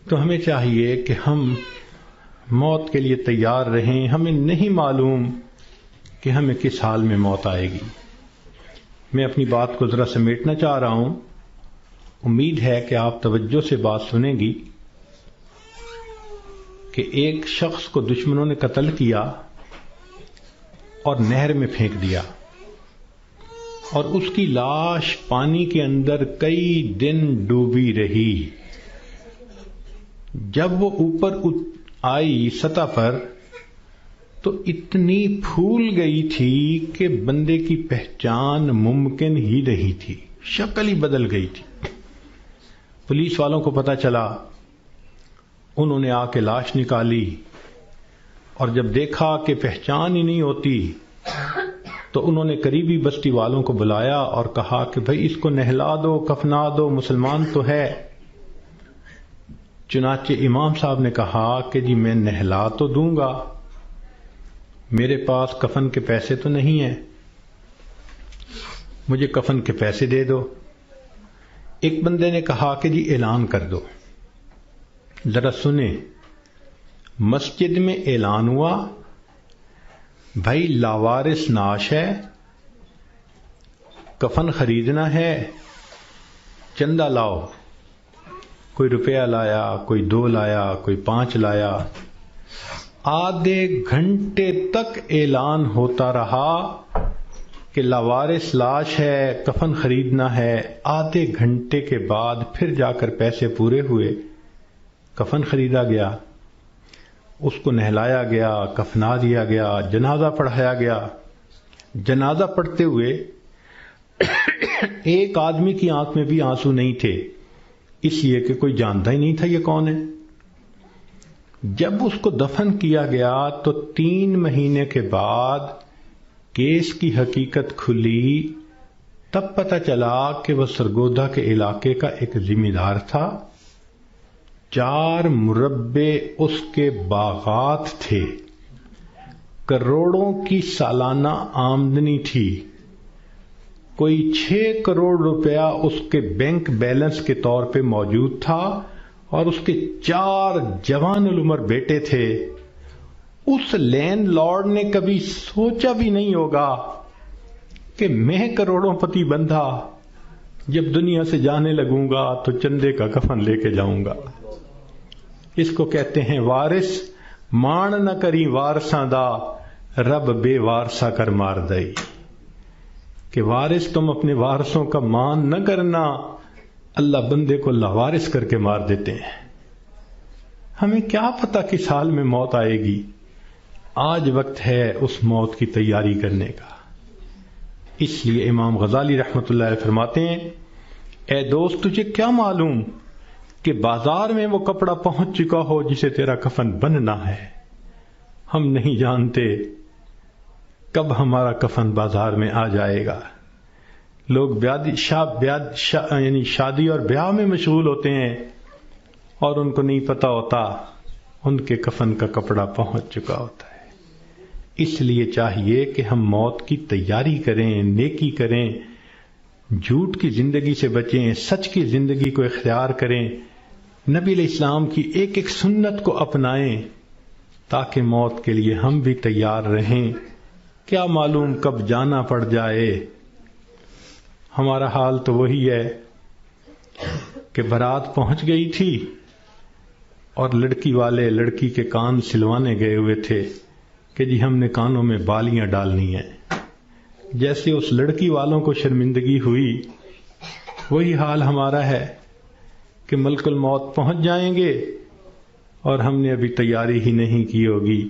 تو ہمیں چاہیے کہ ہم موت کے لیے تیار رہیں. ہمیں نہیں معلوم کہ ہمیں کس حال میں موت آئے گی. میں اپنی بات کو ذرا سمیٹنا چاہ رہا ہوں. امید ہے کہ آپ توجہ سے بات سنیں گی کہ ایک شخص کو دشمنوں نے قتل کیا اور نہر میں پھینک دیا اور اس کی لاش پانی کے اندر کئی دن ڈوبی رہی. جب وہ اوپر آئی سطح پر تو اتنی پھول گئی تھی کہ بندے کی پہچان ممکن ہی نہیں تھی، شکل ہی بدل گئی تھی. پولیس والوں کو پتہ چلا، انہوں نے آ کے لاش نکالی اور جب دیکھا کہ پہچان ہی نہیں ہوتی تو انہوں نے قریبی بستی والوں کو بلایا اور کہا کہ بھئی اس کو نہلا دو، کفنا دو، مسلمان تو ہے. چنانچہ امام صاحب نے کہا کہ جی میں نہلا تو دوں گا، میرے پاس کفن کے پیسے تو نہیں ہیں، مجھے کفن کے پیسے دے دو. ایک بندے نے کہا کہ جی اعلان کر دو. ذرا سنیں، مسجد میں اعلان ہوا، بھائی لاوارث نعش ہے، کفن خریدنا ہے، چندہ لاؤ. کوئی روپیہ لایا، کوئی 2 لایا، کوئی 5 لایا. آدھے گھنٹے تک اعلان ہوتا رہا کہ لاوارث لاش ہے، کفن خریدنا ہے. آدھے گھنٹے کے بعد پھر جا کر پیسے پورے ہوئے، کفن خریدا گیا، اس کو نہلایا گیا، کفنا دیا گیا، جنازہ پڑھایا گیا. جنازہ پڑھتے ہوئے ایک آدمی کی آنکھ میں بھی آنسو نہیں تھے، اس لیے کہ کوئی جانتا ہی نہیں تھا یہ کون ہے. جب اس کو دفن کیا گیا تو 3 مہینے کے بعد کیس کی حقیقت کھلی. تب پتہ چلا کہ وہ سرگودا کے علاقے کا ایک ذمہ دار تھا. 4 مربع اس کے باغات تھے، کروڑوں کی سالانہ آمدنی تھی. کوئی 6 کروڑ روپیہ اس کے بینک بیلنس کے طور پہ موجود تھا اور اس کے 4 جوان العمر بیٹے تھے. اس لینڈ لارڈ نے کبھی سوچا بھی نہیں ہوگا کہ میں کروڑوں پتی بندھا جب دنیا سے جانے لگوں گا تو چندے کا کفن لے کے جاؤں گا. اس کو کہتے ہیں وارث مان نہ کری وارثاں دا، رب بے وارثا کر مار دئی. کہ وارث تم اپنے وارثوں کا مان نہ کرنا، اللہ بندے کو لاوارث کر کے مار دیتے ہیں. ہمیں کیا پتہ کس حال میں موت آئے گی. آج وقت ہے اس موت کی تیاری کرنے کا. اس لیے امام غزالی رحمۃ اللہ علیہ فرماتے ہیں، اے دوست تجھے کیا معلوم کہ بازار میں وہ کپڑا پہنچ چکا ہو جسے تیرا کفن بننا ہے. ہم نہیں جانتے کب ہمارا کفن بازار میں آ جائے گا. لوگ یعنی شادی اور بیاہ میں مشغول ہوتے ہیں اور ان کو نہیں پتہ ہوتا ان کے کفن کا کپڑا پہنچ چکا ہوتا ہے. اس لیے چاہیے کہ ہم موت کی تیاری کریں، نیکی کریں، جھوٹ کی زندگی سے بچیں، سچ کی زندگی کو اختیار کریں، نبی علیہ السلام کی ایک ایک سنت کو اپنائیں تاکہ موت کے لیے ہم بھی تیار رہیں. کیا معلوم کب جانا پڑ جائے. ہمارا حال تو وہی ہے کہ بارات پہنچ گئی تھی اور لڑکی والے لڑکی کے کان سلوانے گئے ہوئے تھے کہ جی ہم نے کانوں میں بالیاں ڈالنی ہیں. جیسے اس لڑکی والوں کو شرمندگی ہوئی، وہی حال ہمارا ہے کہ ملک الموت پہنچ جائیں گے اور ہم نے ابھی تیاری ہی نہیں کی ہوگی.